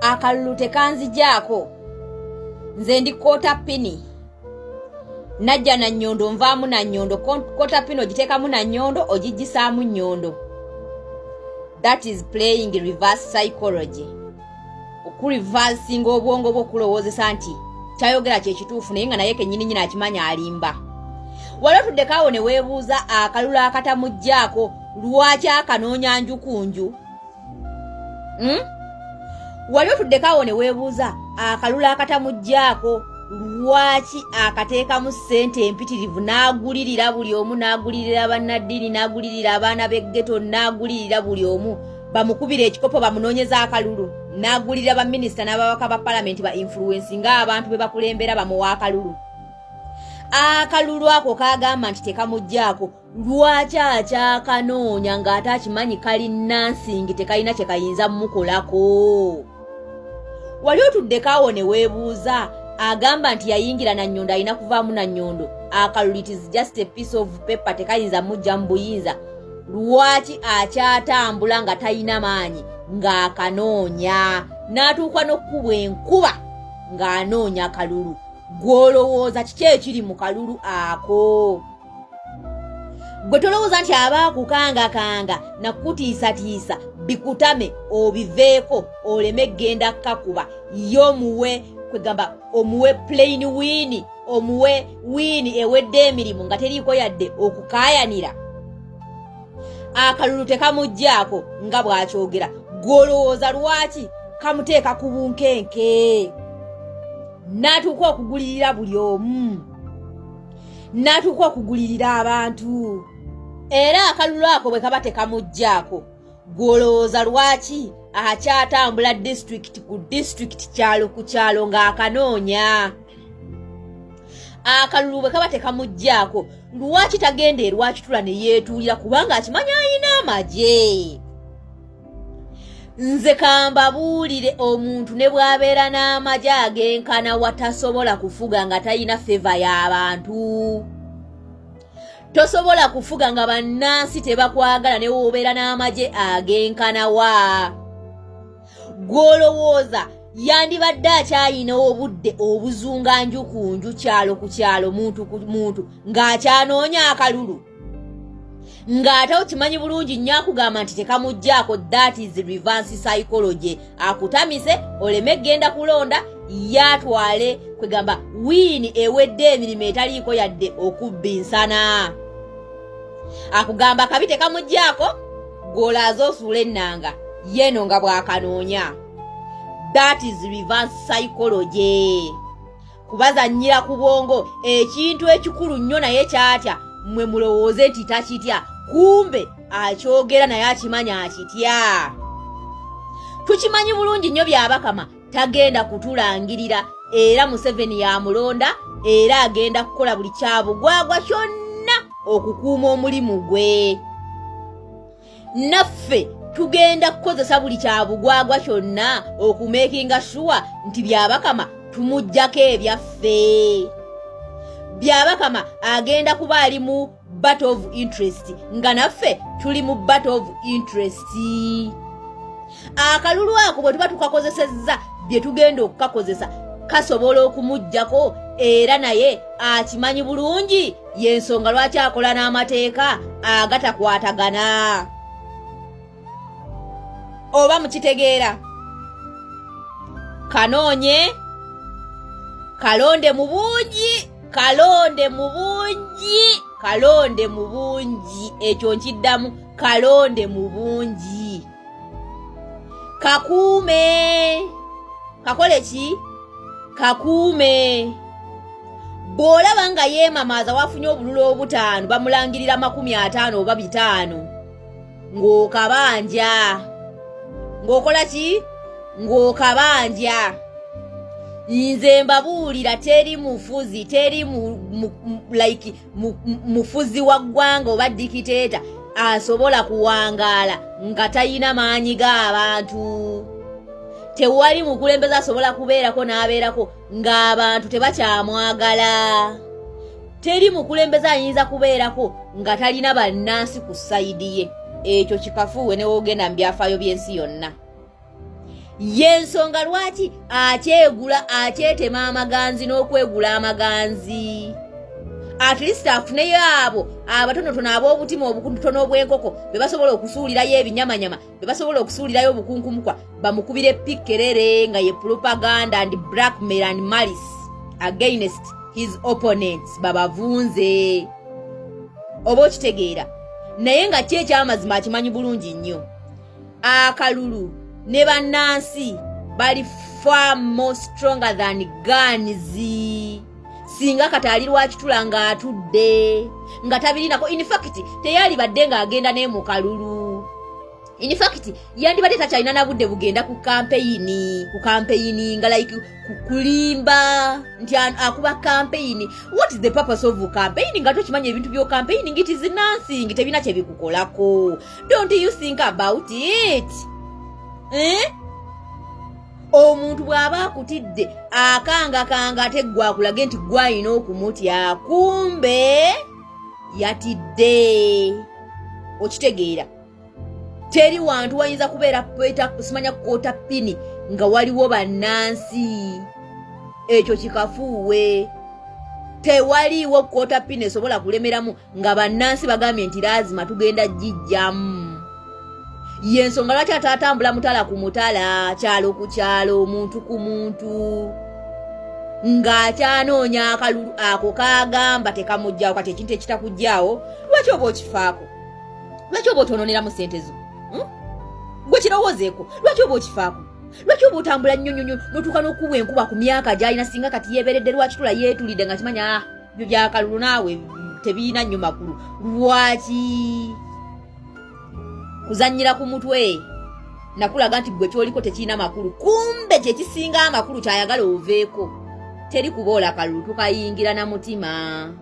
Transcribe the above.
akalulu tekanzijaako nze ndi kota pini najja na nnyondo nvaamu na nnyondo kota pini ogiteekamu na nnyondo ogiggisaamu nnyondo. That is playing reverse psychology. Okureversinga obwongo bwo okulowoozesa nti kyayogera kyekituufu naye nga naye kennyini nyina akimanya alimba. Wali otuddeko awo ne weebuuza akalulu akatamugjaako lwaki akanoonya njukunju? Wali otuddeko awo ne weebuuza akalulu akatamugjaako lwaki akateekamu ssente empitirivu n'agulirira buli omu, n'agulirira bannaddiini, n'agulirira abaana b'eggeto, n'agulirira buli omu bamukubira ekikopo bamunoonyeza akalulu, n'agulirira baminisita n'ababaka ba palamenti ba influence ng'abantu be bakulembera bamuwa akalulu. Akalulu ako kagamba nti tekamugjaako lwaki akyakanoonya ng'ate akimanyi kali nansingi tekalina kye kayinza mumukolako? Wali otuddeko awo ne weebuuza agamba nti yayingira na nnyondo alina kuvaamu na nnyondo akalulu it is just a piece of paper tekayinza mujja mu buyinza lwaki akyatambula nga talina maanyi ng'akanoonya n'atuuka n'okkubwa enkuba ng'anoonya akalulu? Gw'olowooza kiki ekiri mu kalulu ako? Gwe tolowooza nti abaakukangakanga nakutiisatiisa bikutame obiveeko oleme genda kakuba y'omuwe kwegamba omuwe plain win, omuwe win ewedde emirimu nga teriiko yadde okukaayanira? Akalulu tekamugjaako nga bw'akyogera. Gw'olowooza lwaki kamuteeka ku bunkenke n'atuuka okugulirira buli omu, n'atuuka okugulirira abantu? Era akalulu ako bwe kaba tekamugjaako, gw'olowooza lwaki akyatambula district ku district, kyalo ku kyalo ng'akanoonya? Akalulu bwe kaba tekamugjaako lwaki tagenda erwakitula ne yeetuulira kubanga akimanya alina amagye? Nze kambabuulire omuntu ne bw'abeera n'amagye agenkana watasobola kufuga nga talina feva y'abantu. Tosobola kufuga nga bannansi tebakwagala ne w'obeera n'amagye agenkana wa? Gw'olowooza yandibadde akyayina obudde obuzunga njukunju kyalo ku kyalo, muntu ku muntu ng'akyanoonya akalulu? Ng'ate okimanyi bulungi nnyo akugamba nti tekamugjaako. That is reverse psychology. Akutamise oleme genda kulonda yatwale kwegamba win ewedde emirimu etaliiko yadde okubbinsana. Akugamba kabi tekamugjaako, gw'olaaza osuula ennanga yeeno nga bw'akanoonya. That is reverse psychology. Kubazannyira ku bwongo ekintu ekikulu nnyo naye kyatya mmwe mulowooze nti takitya, kumbe akyogera naye akimanya akitya. Tukimanyi bulungi nnyo by'Abakama tagenda kutulangirira, era Museveni yamulonda, era agenda kukola buli kyabugwagwa kyonna okukuuma omulimu gwe. Naffe tugenda kukozesa buli kyabugwagwa kyonna okumekinga sure nti by'Abakama tumuggyako ebyaffe. By'Abakama agenda kuba ali mu battle of interest nga naffe tuli mu battle of interest. Akalulu ako bwe tuba tukakozesezza bye tugenda okukakozesa kasobola okumuggyako, era naye akimanyi bulungi y'ensonga lwaki akola n'amateeka agatakwatagana. Oba mukitegeera? Kanoonye kalonde mu bungi, kalonde mu bungi, kalonde mu bungi. Ekyo nkiddamu, kalonde mu bungi. Kakuume. Kakole ki? Kakuume. Bw'olaba nga yeemamaaza wafunye obululu obutaano bamulangirira 50 oba 5 ng'okabanja. Ng'okola ki? Ng'okabanja. Nze mbabuulira teri mufuzi, teri mufuzi wa ggwanga oba dikiteeta asobola kuwangaala nga talina maanyi g'abantu. Tewali mukulembeze asobola kubeerako n'abeerako ng'abantu tebakyamwagala. Teri mukulembeze ayinza kubeerako nga talina bannansi ku sayidi ye. Ekyo kikafuuwe ne woogenda mu byafaayo by'ensi yonna. Yensonga lwaki akyegula akyetema amaganzi n'okwegula amaganzi. At least afuneyo abo abatonotono ab'obutima obutono obw'enkoko be basobola okusuulirayo ebinyamanyama be basobola okusuulirayo obukunkumukwa bamukubire pikkerere nga ye propaganda and blackmail and malice against his opponents babavunze. Oba okitegeera naye nga ki ekyamazima akimanyi bulungi nnyo. Akalulu ne bannansi bali far more stronger than guns. Singa Katali lwakitula nga atudde nga tabirinako. In fact teyali badde nga agenda ne mu kalulu. In fact yandibadde takyalina na budde bugenda ku campaign nga like kulimba nti akuba campaign. What is the purpose of campaign nga tokimanya ebintu byo campaign it is nothing tebina kye bikukolako. Don't you think about it? Omuntu bw'aba akutidde akanga teggwa kulage nti gwalina okumutya kumbe yatidde. Okitegeera teri wantu wayinza kubeera peta kusimanya kukota pini nga waliwo bannansi. Ekyo kikafuuwe. Tewaliwo kukota pini esobola kulemeramu nga bannansi bagambye nti lazima tugenda jijjamu. Yensonga lwaki atatambula mutala ku mutala, kyalo ku kyalo, muntu ku muntu. Ng'akyanoonya akalulu ako kagamba tekamujjaawo kati ekintu ekitakujjaawo lwaki oba okifaako? Lwaki oba otoononeramu ssente zo? Gwe kirowoozeeko lwaki oba okifaako? Lwaki oba otambula nnyo n'otuuka n'okuwa enkuba ku myaka gy'alina singa kati yeeberedde lwakitula yeetulidde nga kimanya byo byakalulu naawe tebiina nnyo makulu. Lwaki? Kuzannyira ku mutwe nakulaga nti gwe kyoliko tekirina makulu kumbe kyekisinga amakulu kyayagala oveeko. Teri kuboola kalulu tukayingira na mutima.